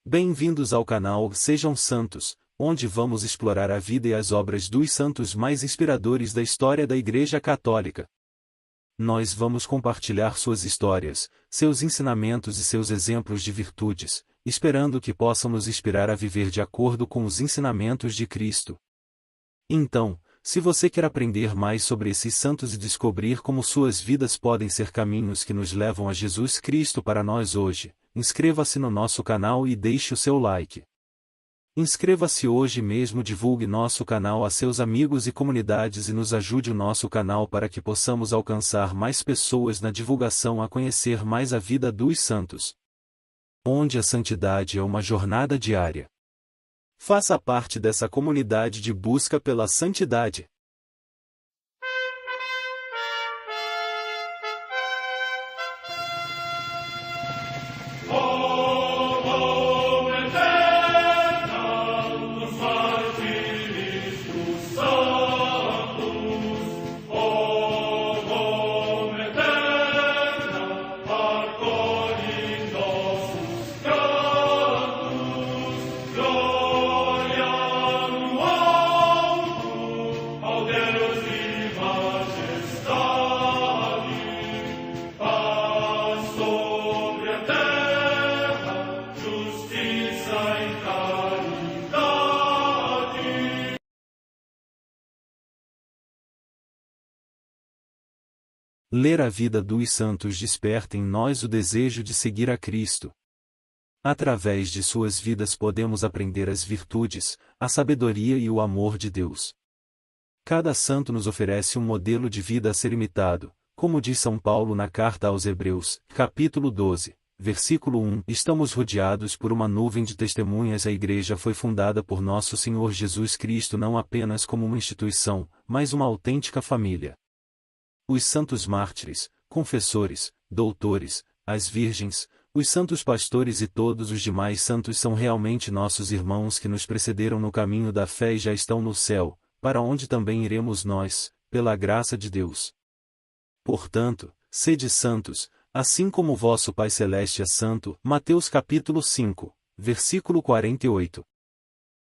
Bem-vindos ao canal Sejam Santos, onde vamos explorar a vida e as obras dos santos mais inspiradores da história da Igreja Católica. Nós vamos compartilhar suas histórias, seus ensinamentos e seus exemplos de virtudes, esperando que possam nos inspirar a viver de acordo com os ensinamentos de Cristo. Então, se você quer aprender mais sobre esses santos e descobrir como suas vidas podem ser caminhos que nos levam a Jesus Cristo para nós hoje, inscreva-se no nosso canal e deixe o seu like. Inscreva-se hoje mesmo, divulgue nosso canal a seus amigos e comunidades e nos ajude o nosso canal para que possamos alcançar mais pessoas na divulgação a conhecer mais a vida dos santos. Onde a santidade é uma jornada diária. Faça parte dessa comunidade de busca pela santidade. Ler a vida dos santos desperta em nós o desejo de seguir a Cristo. Através de suas vidas podemos aprender as virtudes, a sabedoria e o amor de Deus. Cada santo nos oferece um modelo de vida a ser imitado, como diz São Paulo na carta aos Hebreus, capítulo 12, versículo 1. Estamos rodeados por uma nuvem de testemunhas. A Igreja foi fundada por nosso Senhor Jesus Cristo não apenas como uma instituição, mas uma autêntica família. Os santos mártires, confessores, doutores, as virgens, os santos pastores e todos os demais santos são realmente nossos irmãos que nos precederam no caminho da fé e já estão no céu, para onde também iremos nós, pela graça de Deus. Portanto, sede santos, assim como vosso Pai Celeste é santo. Mateus capítulo 5, versículo 48.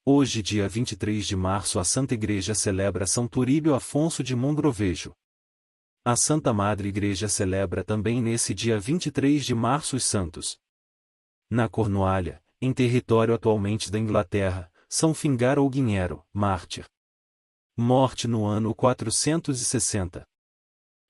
Hoje, dia 23 de março, a Santa Igreja celebra São Turíbio Afonso de Mogrovejo. A Santa Madre Igreja celebra também nesse dia 23 de março os santos. Na Cornualha, em território atualmente da Inglaterra, São Fingaro ou Guinhero, mártir. Morte no ano 460.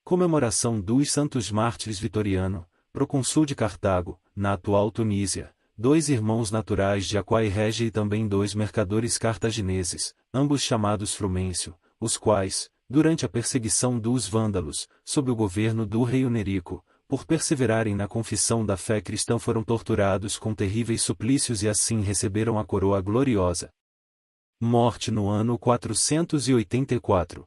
Comemoração dos Santos Mártires Vitoriano, procônsul de Cartago, na atual Tunísia, dois irmãos naturais de Aquae Regia e também dois mercadores cartagineses, ambos chamados Frumêncio, os quais, durante a perseguição dos vândalos, sob o governo do rei Onerico, por perseverarem na confissão da fé cristã foram torturados com terríveis suplícios e assim receberam a coroa gloriosa. Morte no ano 484.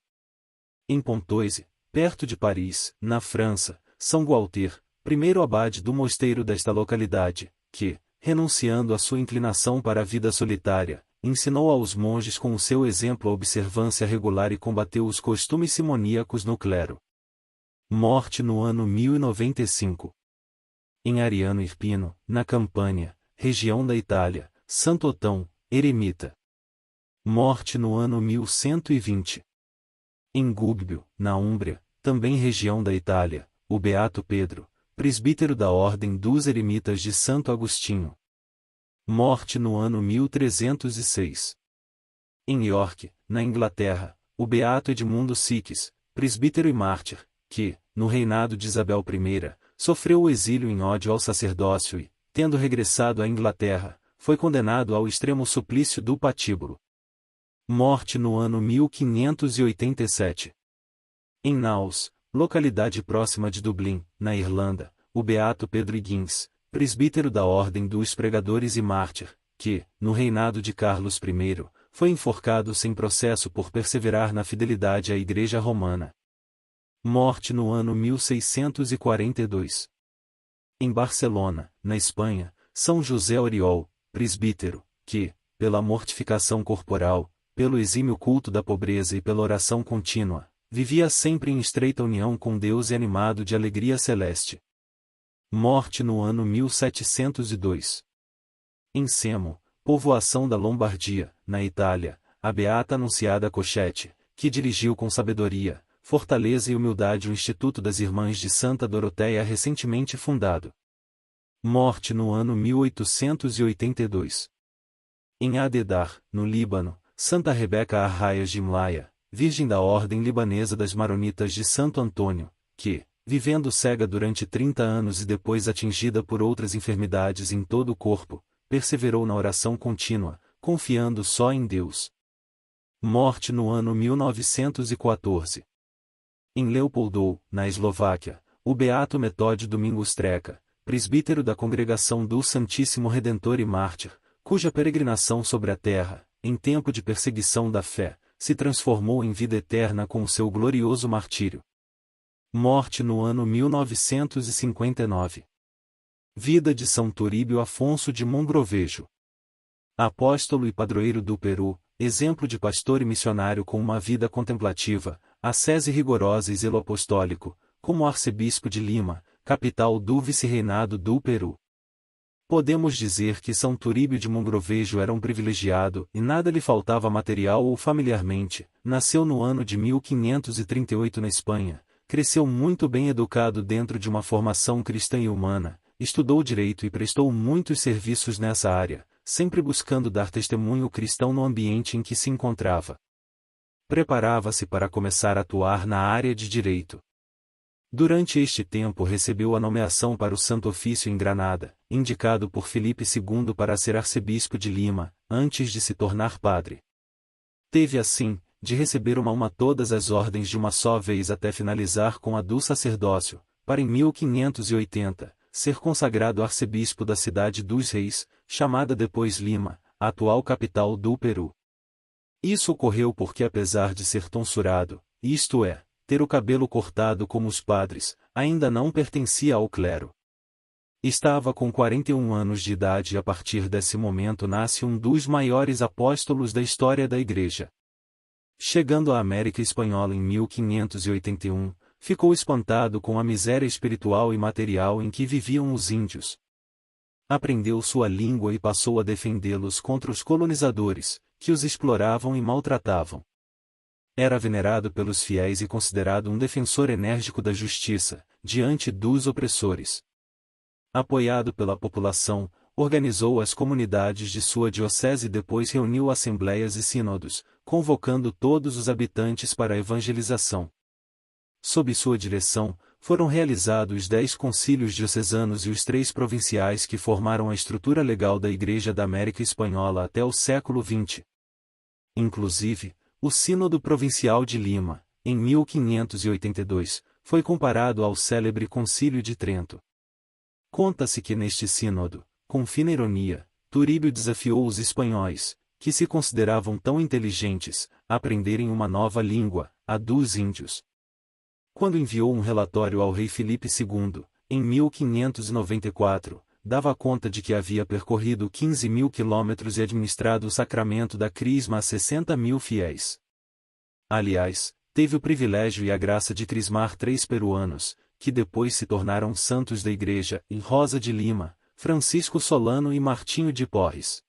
Em Pontoise, perto de Paris, na França, São Gualter, primeiro abade do mosteiro desta localidade, que, renunciando à sua inclinação para a vida solitária, ensinou aos monges com o seu exemplo a observância regular e combateu os costumes simoníacos no clero. Morte no ano 1095. Em Ariano Irpino, na Campânia, região da Itália, Santo Otão, eremita. Morte no ano 1120. Em Gubbio, na Úmbria, também região da Itália, o beato Pedro, presbítero da Ordem dos Eremitas de Santo Agostinho. Morte no ano 1306. Em York, na Inglaterra, o beato Edmundo Siques, presbítero e mártir, que, no reinado de Isabel I, sofreu o exílio em ódio ao sacerdócio e, tendo regressado à Inglaterra, foi condenado ao extremo suplício do patíbulo. Morte no ano 1587. Em Naus, localidade próxima de Dublin, na Irlanda, o beato Pedro Higgins, presbítero da Ordem dos Pregadores e mártir, que, no reinado de Carlos I, foi enforcado sem processo por perseverar na fidelidade à Igreja Romana. Morte no ano 1642. Em Barcelona, na Espanha, São José Oriol, presbítero, que, pela mortificação corporal, pelo exímio culto da pobreza e pela oração contínua, vivia sempre em estreita união com Deus e animado de alegria celeste. Morte no ano 1702. Em Semo, povoação da Lombardia, na Itália, a beata Anunciada Cochetti, que dirigiu com sabedoria, fortaleza e humildade o Instituto das Irmãs de Santa Doroteia recentemente fundado. Morte no ano 1882. Em Adedar, no Líbano, Santa Rebeca Arraia Gimlaia, virgem da Ordem Libanesa das Maronitas de Santo Antônio, que, vivendo cega durante 30 anos e depois atingida por outras enfermidades em todo o corpo, perseverou na oração contínua, confiando só em Deus. Morte no ano 1914. Em Leopoldov, na Eslováquia, o beato Metódio Domingos Treca, presbítero da Congregação do Santíssimo Redentor e mártir, cuja peregrinação sobre a terra, em tempo de perseguição da fé, se transformou em vida eterna com o seu glorioso martírio. Morte no ano 1959. Vida de São Turíbio Afonso de Mogrovejo. Apóstolo e padroeiro do Peru, exemplo de pastor e missionário com uma vida contemplativa, ascese rigorosa e zelo apostólico, como arcebispo de Lima, capital do vice-reinado do Peru. Podemos dizer que São Turíbio de Mogrovejo era um privilegiado e nada lhe faltava material ou familiarmente. Nasceu no ano de 1538 na Espanha, cresceu muito bem educado dentro de uma formação cristã e humana, estudou direito e prestou muitos serviços nessa área, sempre buscando dar testemunho cristão no ambiente em que se encontrava. Preparava-se para começar a atuar na área de direito. Durante este tempo recebeu a nomeação para o Santo Ofício em Granada, indicado por Filipe II para ser arcebispo de Lima, antes de se tornar padre. Teve assim, de receber uma todas as ordens de uma só vez até finalizar com a do sacerdócio, para em 1580, ser consagrado arcebispo da cidade dos Reis, chamada depois Lima, a atual capital do Peru. Isso ocorreu porque apesar de ser tonsurado, isto é, ter o cabelo cortado como os padres, ainda não pertencia ao clero. Estava com 41 anos de idade e a partir desse momento nasce um dos maiores apóstolos da história da Igreja. Chegando à América Espanhola em 1581, ficou espantado com a miséria espiritual e material em que viviam os índios. Aprendeu sua língua e passou a defendê-los contra os colonizadores, que os exploravam e maltratavam. Era venerado pelos fiéis e considerado um defensor enérgico da justiça, diante dos opressores. Apoiado pela população, organizou as comunidades de sua diocese e depois reuniu assembleias e sínodos, convocando todos os habitantes para a evangelização. Sob sua direção, foram realizados os 10 concílios diocesanos e os 3 provinciais que formaram a estrutura legal da Igreja da América Espanhola até o século XX. Inclusive, o Sínodo Provincial de Lima, em 1582, foi comparado ao célebre Concílio de Trento. Conta-se que neste sínodo, com fina ironia, Turíbio desafiou os espanhóis, que se consideravam tão inteligentes, a aprenderem uma nova língua, a dos índios. Quando enviou um relatório ao rei Filipe II, em 1594, dava conta de que havia percorrido 15.000 quilômetros e administrado o sacramento da crisma a 60.000 fiéis. Aliás, teve o privilégio e a graça de crismar 3 peruanos, que depois se tornaram santos da Igreja, em Rosa de Lima, Francisco Solano e Martinho de Porres.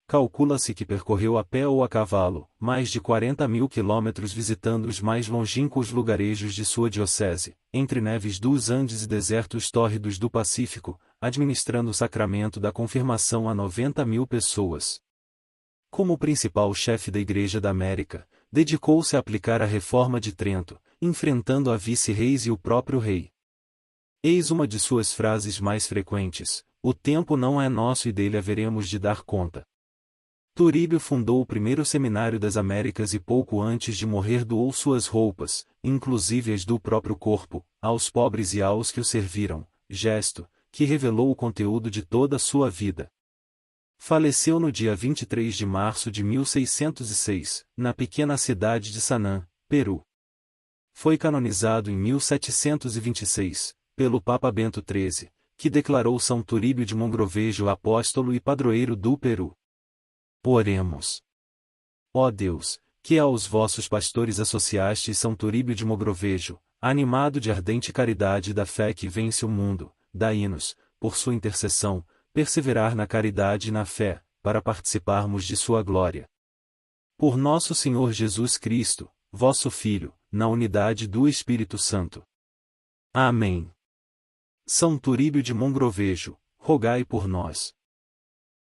Calcula-se que percorreu a pé ou a cavalo, mais de 40.000 quilômetros visitando os mais longínquos lugarejos de sua diocese, entre neves dos Andes e desertos tórridos do Pacífico, administrando o sacramento da confirmação a 90.000 pessoas. Como principal chefe da Igreja da América, dedicou-se a aplicar a Reforma de Trento, enfrentando a vice-reis e o próprio rei. Eis uma de suas frases mais frequentes: "O tempo não é nosso e dele haveremos de dar conta." Turíbio fundou o primeiro seminário das Américas e pouco antes de morrer doou suas roupas, inclusive as do próprio corpo, aos pobres e aos que o serviram, gesto que revelou o conteúdo de toda a sua vida. Faleceu no dia 23 de março de 1606, na pequena cidade de Sanã, Peru. Foi canonizado em 1726, pelo Papa Bento XIII, que declarou São Turíbio de Mogrovejo apóstolo e padroeiro do Peru. Oremos. Ó Deus, que aos vossos pastores associastes São Turíbio de Mogrovejo, animado de ardente caridade e da fé que vence o mundo, dai-nos, por sua intercessão, perseverar na caridade e na fé, para participarmos de sua glória. Por nosso Senhor Jesus Cristo, vosso Filho, na unidade do Espírito Santo. Amém. São Turíbio de Mogrovejo, rogai por nós.